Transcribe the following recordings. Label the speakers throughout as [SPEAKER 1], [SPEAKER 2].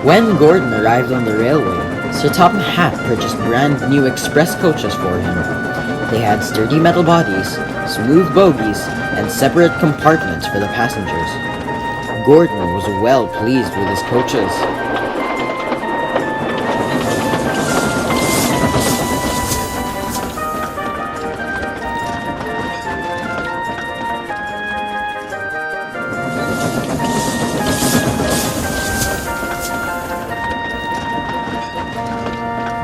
[SPEAKER 1] When Gordon arrived on the railway, Sir Topham Hatt purchased brand new express coaches for him. They had sturdy metal bodies, smooth bogies, and separate compartments for the passengers. Gordon was well pleased with his coaches.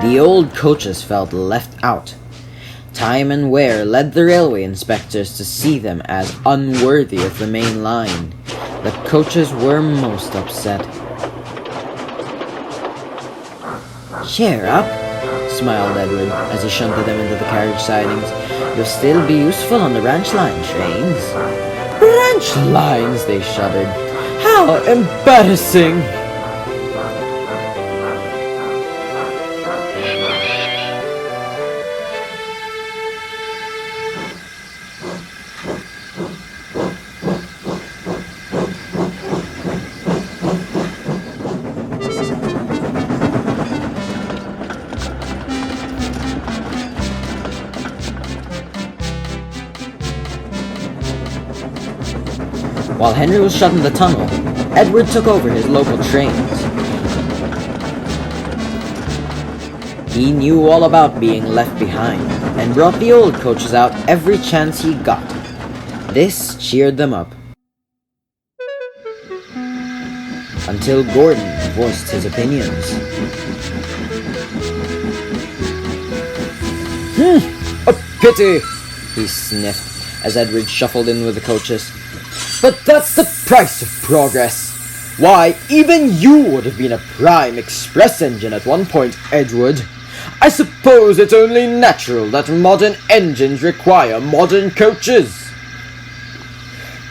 [SPEAKER 1] The old coaches felt left out. Time and wear led the railway inspectors to see them as unworthy of the main line. The coaches were most upset. "Cheer up," smiled Edward as he shunted them into the carriage sidings. "You'll still be useful on the ranch line trains." "Ranch lines," they shuddered. "How embarrassing!" While Henry was shut in the tunnel, Edward took over his local trains. He knew all about being left behind, and brought the old coaches out every chance he got. This cheered them up. Until Gordon voiced his opinions. "A pity," he sniffed as Edward shuffled in with the coaches. "But that's the price of progress. Why, even you would have been a prime express engine at one point, Edward. I suppose it's only natural that modern engines require modern coaches."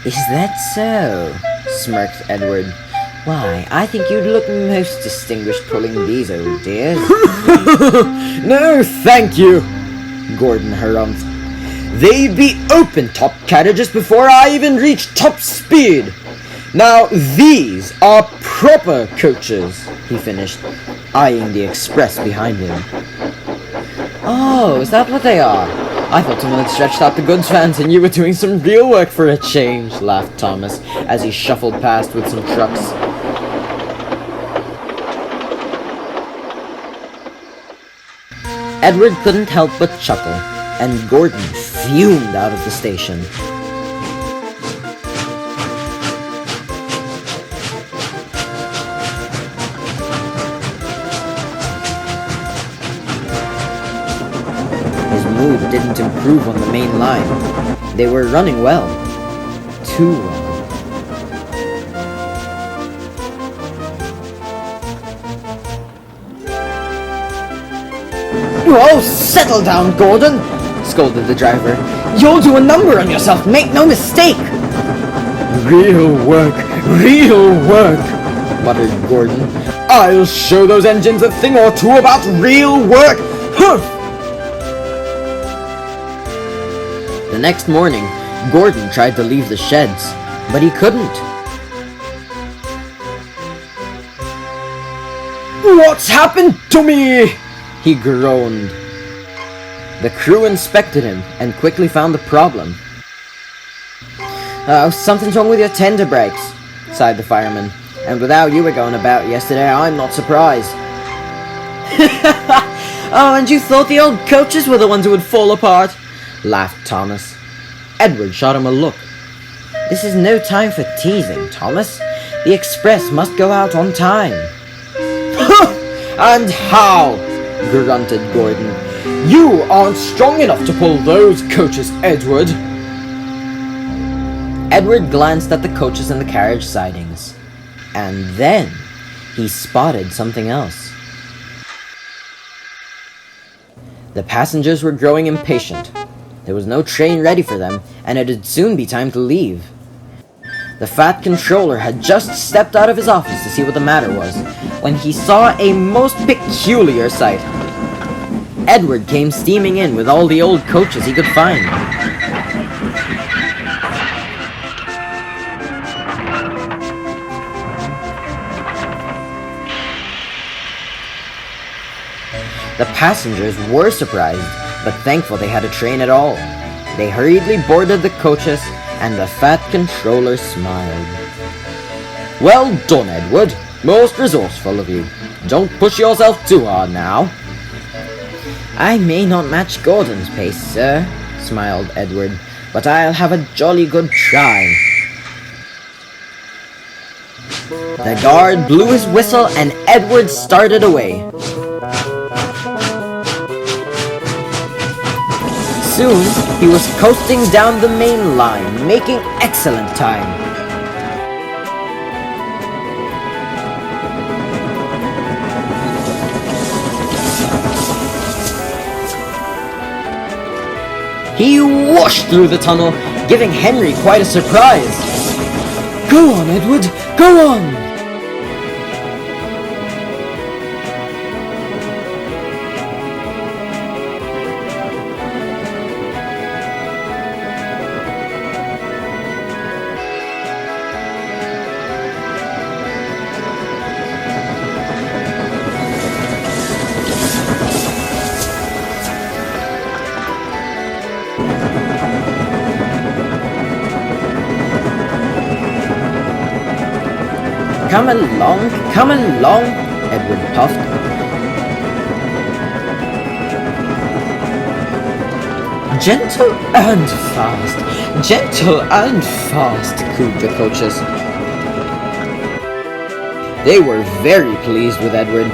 [SPEAKER 1] "Is that so?" smirked Edward. "Why, I think you'd look most distinguished pulling these old dears." "No, thank you," Gordon harumphed. "They'd be open-top carriages before I even reach top speed. Now these are proper coaches," he finished, eyeing the express behind him. "Oh, is that what they are? I thought someone had stretched out the goods vans and you were doing some real work for a change," laughed Thomas as he shuffled past with some trucks. Edward couldn't help but chuckle, and Gordon fumed out of the station. His mood didn't improve on the main line. They were running well. Too well. "Oh, settle down, Gordon," scolded the driver. "You'll do a number on yourself, make no mistake." Real work," muttered Gordon. "I'll show those engines a thing or two about real work. Humph!" The next morning, Gordon tried to leave the sheds, but he couldn't. "What's happened to me?" he groaned. The crew inspected him and quickly found the problem. "Something's wrong with your tender brakes," sighed the fireman. "And with how you were going about yesterday, I'm not surprised." "Oh, and you thought the old coaches were the ones who would fall apart?" laughed Thomas. Edward shot him a look. "This is no time for teasing, Thomas. The express must go out on time." "And how?" grunted Gordon. "You aren't strong enough to pull those coaches, Edward." Edward glanced at the coaches and the carriage sidings, and then he spotted something else. The passengers were growing impatient. There was no train ready for them, and it'd soon be time to leave. The fat controller had just stepped out of his office to see what the matter was, when he saw a most peculiar sight. Edward came steaming in with all the old coaches he could find. The passengers were surprised, but thankful they had a train at all. They hurriedly boarded the coaches, and the fat controller smiled. Well done, Edward. Most resourceful of you. Don't push yourself too hard now. I may not match Gordon's pace, sir, smiled Edward, but I'll have a jolly good try. The guard blew his whistle and Edward started away. Soon, he was coasting down the main line, making excellent time. He whooshed through the tunnel, giving Henry quite a surprise. Go on, Edward, go on! Come along, Edward puffed. Gentle and fast, cooed the coaches. They were very pleased with Edward.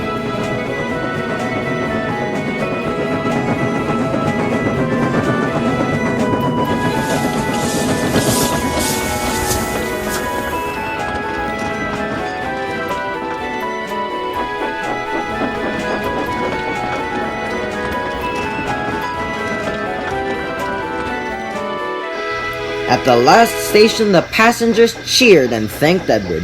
[SPEAKER 1] At the last station, the passengers cheered and thanked Edward.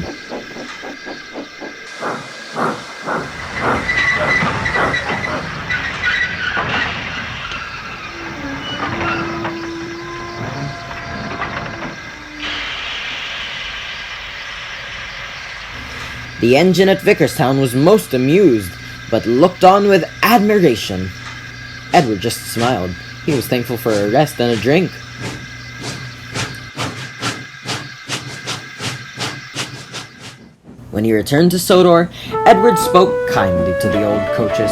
[SPEAKER 1] The engine at Vickerstown was most amused, but looked on with admiration. Edward just smiled. He was thankful for a rest and a drink. When he returned to Sodor, Edward spoke kindly to the old coaches.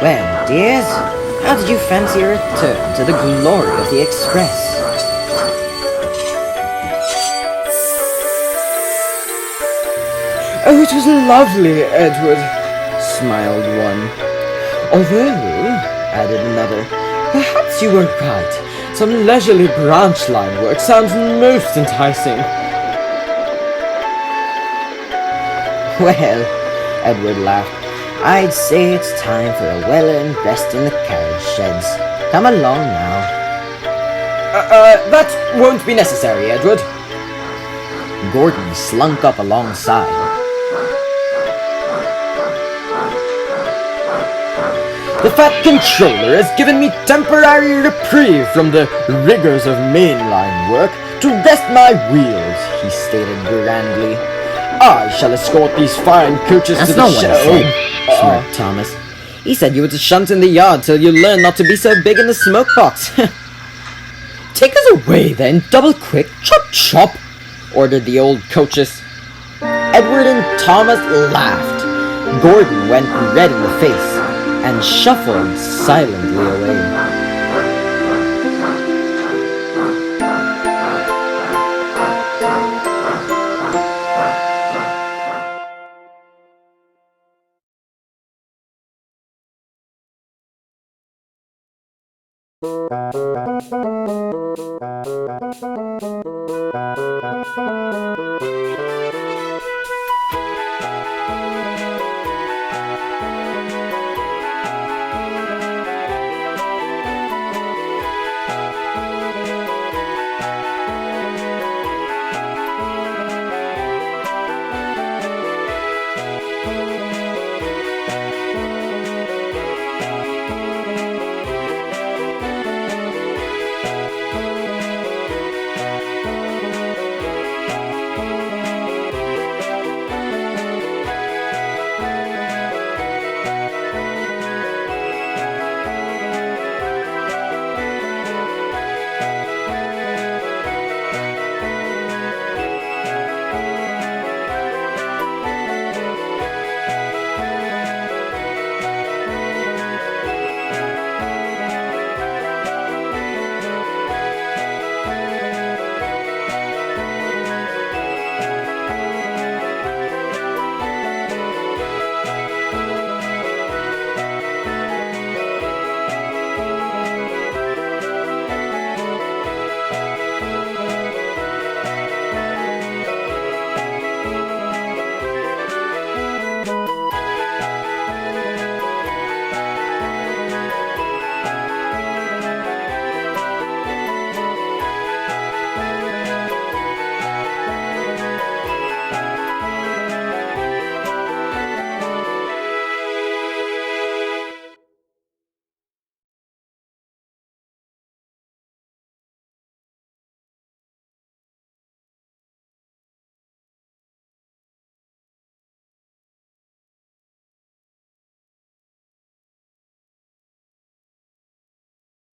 [SPEAKER 1] Well, dears, how did you fancy a return to the glory of the Express? Oh, it was lovely, Edward, smiled one. Although, added another, perhaps you were right. Some leisurely branch line work sounds most enticing. Well, Edward laughed, I'd say it's time for a well-earned rest in the carriage sheds. Come along now. That won't be necessary, Edward. Gordon slunk up alongside. The fat controller has given me temporary reprieve from the rigors of mainline work to rest my wheels, he stated grandly. I shall escort these fine coaches to the show. Smirked Thomas. He said you were to shunt in the yard till you learn not to be so big in the smoke box. Take us away then, double quick, chop chop, ordered the old coaches. Edward and Thomas laughed. Gordon went red in the face and shuffled silently away.